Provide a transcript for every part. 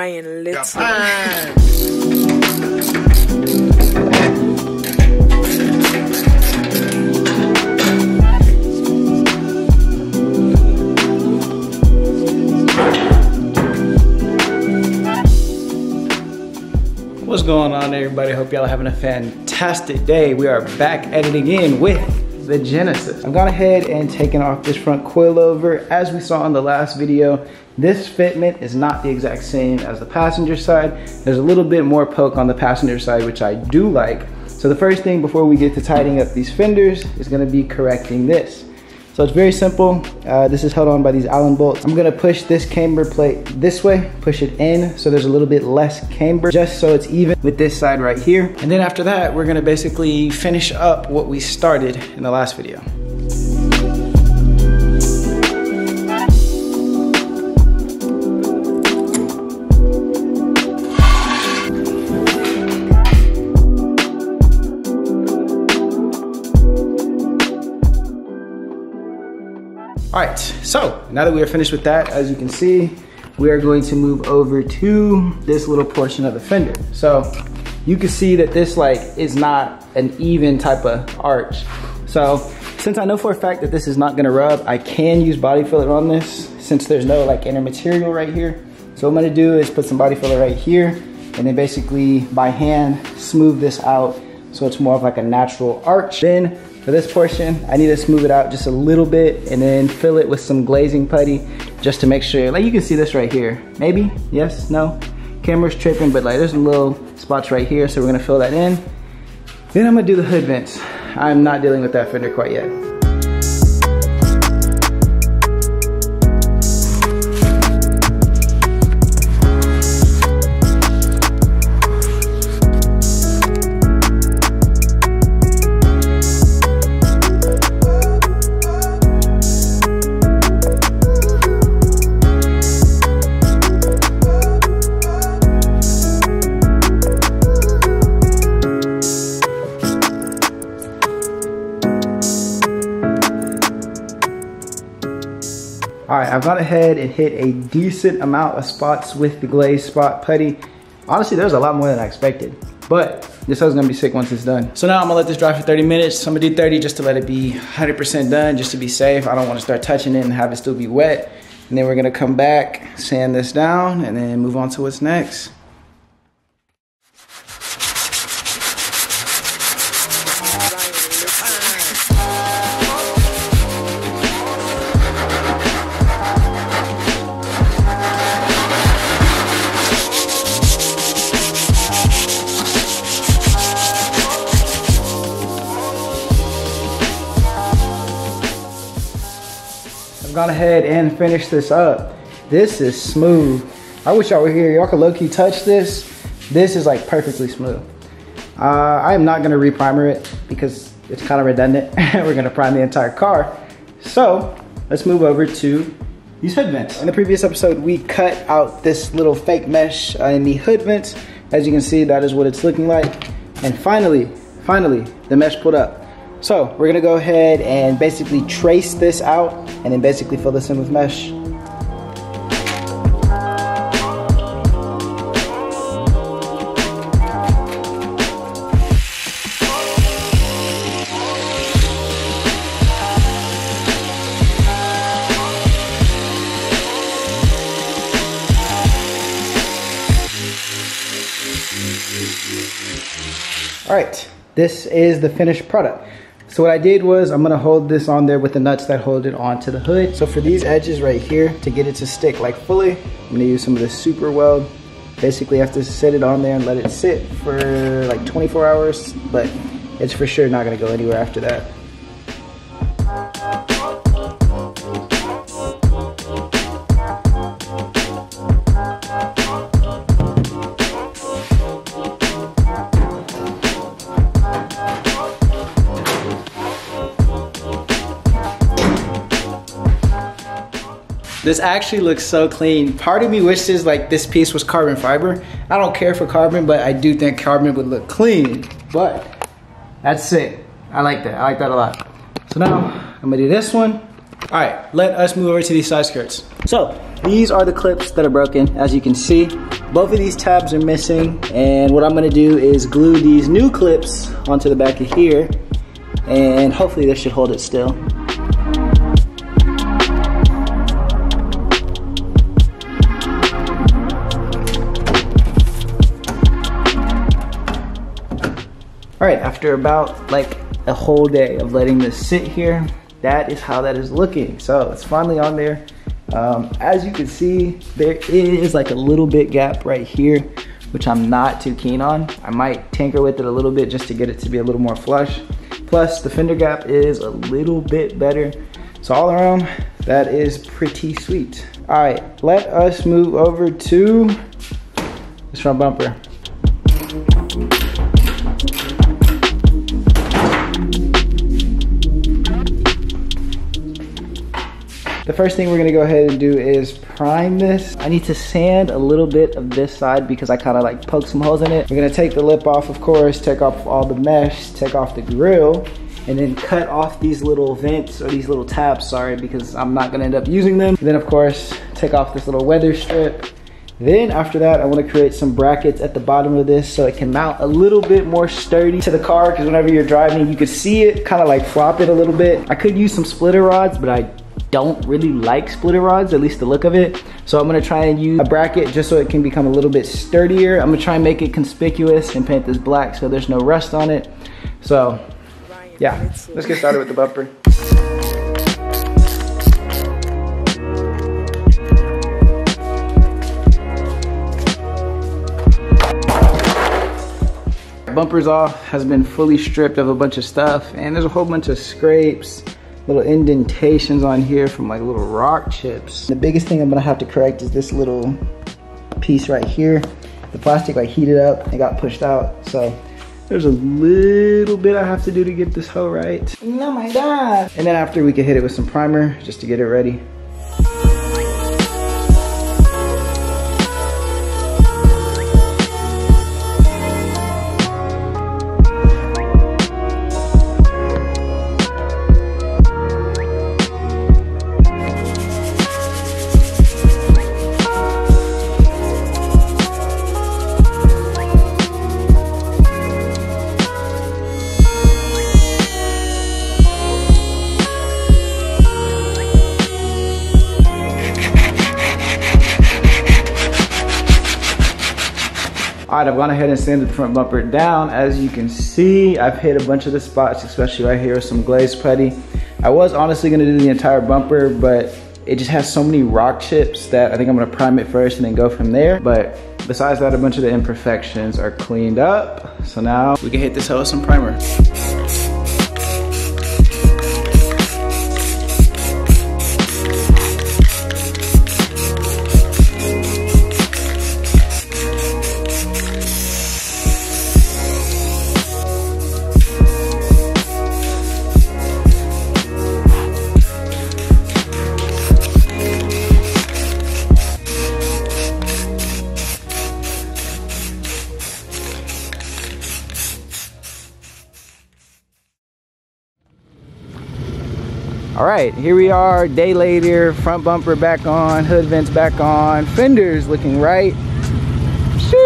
Brian Little. What's going on, everybody? Hope y'all are having a fantastic day. We are back at it again with the Genesis. I've gone ahead and taken off this front coilover. As we saw in the last video, this fitment is not the exact same as the passenger side. There's a little bit more poke on the passenger side, which I do like. So the first thing before we get to tidying up these fenders is gonna be correcting this. So it's very simple. This is held on by these Allen bolts. I'm gonna push this camber plate this way, push it in so there's a little bit less camber, just so it's even with this side right here. And then after that, we're gonna basically finish up what we started in the last video. All right, so now that we are finished with that, as you can see, we are going to move over to this little portion of the fender. So you can see that this is not an even type of arch. So since I know for a fact that this is not gonna rub, I can use body filler on this since there's no inner material right here. So what I'm gonna do is put some body filler right here and then basically by hand smooth this out so it's more of a natural arch. Then for this portion, I need to smooth it out just a little bit and then fill it with some glazing putty just to make sure, you can see this right here. Maybe, yes, no? Camera's tripping, but there's some little spots right here, so we're gonna fill that in. Then I'm gonna do the hood vents. I'm not dealing with that fender quite yet. All right, I've gone ahead and hit a decent amount of spots with the glazed spot putty. Honestly, there's a lot more than I expected, but this is gonna be sick once it's done. So now I'm gonna let this dry for 30 minutes. So I'm gonna do 30 just to let it be 100% done, just to be safe. I don't wanna start touching it and have it still be wet. And then we're gonna come back, sand this down, and then move on to what's next. I've gone ahead and finished this up. This is smooth. I wish y'all were here. Y'all could low-key touch this. This is perfectly smooth. I am not gonna re-primer it because it's kind of redundant. We're gonna prime the entire car. So let's move over to these hood vents. In the previous episode, we cut out this little fake mesh in the hood vents. As you can see, that is what it's looking like. And finally, the mesh pulled up. So we're gonna go ahead and basically trace this out and then basically fill this in with mesh. All right, this is the finished product. So what I did was I'm gonna hold this on there with the nuts that hold it onto the hood. So for these edges right here, to get it to stick fully, I'm gonna use some of this super weld. Basically I have to set it on there and let it sit for 24 hours, but it's for sure not gonna go anywhere after that. This actually looks so clean. Part of me wishes this piece was carbon fiber. I don't care for carbon, but I do think carbon would look clean. But that's it. I like that. I like that a lot. So now I'm gonna do this one. All right, let us move over to these side skirts. So these are the clips that are broken, as you can see. Both of these tabs are missing, and what I'm gonna do is glue these new clips onto the back of here, and hopefully this should hold it still. All right, after about like a whole day of letting this sit here, that is how that is looking. So it's finally on there. As you can see, there is like a little bit gap right here, which I'm not too keen on. I might tinker with it a little bit just to get it to be a little more flush. Plus the fender gap is a little bit better. So all around, that is pretty sweet. All right, let us move over to this front bumper. The first thing we're gonna go ahead and do is prime this. I need to sand a little bit of this side because I kind of like poked some holes in it. We're gonna take the lip off, of course, take off all the mesh, take off the grill, and then cut off these little vents, or these little tabs, sorry, because I'm not gonna end up using them. And then of course, take off this little weather strip. Then after that, I wanna create some brackets at the bottom of this so it can mount a little bit more sturdy to the car, because whenever you're driving, you could see it kind of like flop it a little bit. I could use some splitter rods, but I don't really like splitter rods, at least the look of it. So I'm gonna try and use a bracket just so it can become a little bit sturdier. I'm gonna try and make it conspicuous and paint this black so there's no rust on it. So yeah, let's get started with the bumper. Bumper's off, has been fully stripped of a bunch of stuff, and there's a whole bunch of scrapes, little indentations on here from like little rock chips. The biggest thing I'm gonna have to correct is this little piece right here. The plastic like heated up and got pushed out. So there's a little bit I have to do to get this hoe right. Oh my God. And then after we can hit it with some primer just to get it ready. All right, I've gone ahead and sanded the front bumper down. As you can see, I've hit a bunch of the spots, especially right here with some glazed putty. I was honestly gonna do the entire bumper, but it just has so many rock chips that I think I'm gonna prime it first and then go from there. But besides that, a bunch of the imperfections are cleaned up. So now we can hit this hoe with some primer. All right, here we are, day later, front bumper back on, hood vents back on, fenders looking right. Sheesh.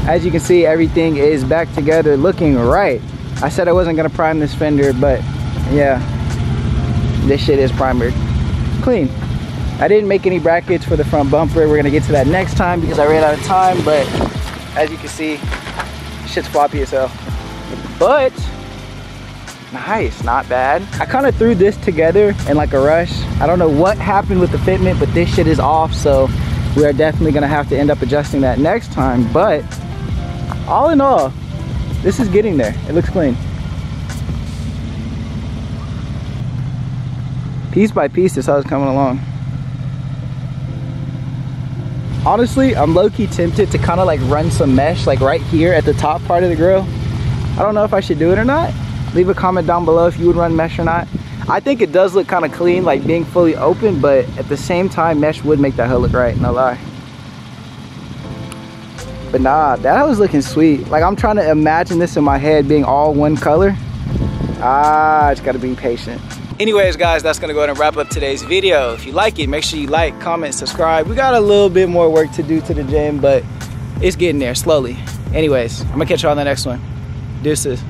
As you can see, everything is back together, looking right. I said I wasn't gonna prime this fender, but yeah, this shit is primered. Clean. I didn't make any brackets for the front bumper. We're gonna get to that next time because I ran out of time, but as you can see, shit's floppy as hell. But nice, not bad. I kind of threw this together in like a rush. I don't know what happened with the fitment, but this shit is off, so we are definitely gonna have to end up adjusting that next time. But all in all, this is getting there. It looks clean. Piece by piece, this is how it's coming along. Honestly, I'm low-key tempted to kind of like run some mesh like right here at the top part of the grill. I don't know if I should do it or not. Leave a comment down below if you would run mesh or not. I think it does look kind of clean, like being fully open, but at the same time, mesh would make that hoe look right, no lie. But nah, that was looking sweet. Like I'm trying to imagine this in my head being all one color. Just gotta be patient. Anyways, guys, that's gonna go ahead and wrap up today's video. If you like it, make sure you like, comment, subscribe. We got a little bit more work to do to the gym, but it's getting there slowly. Anyways, I'm gonna catch you on the next one. Deuces.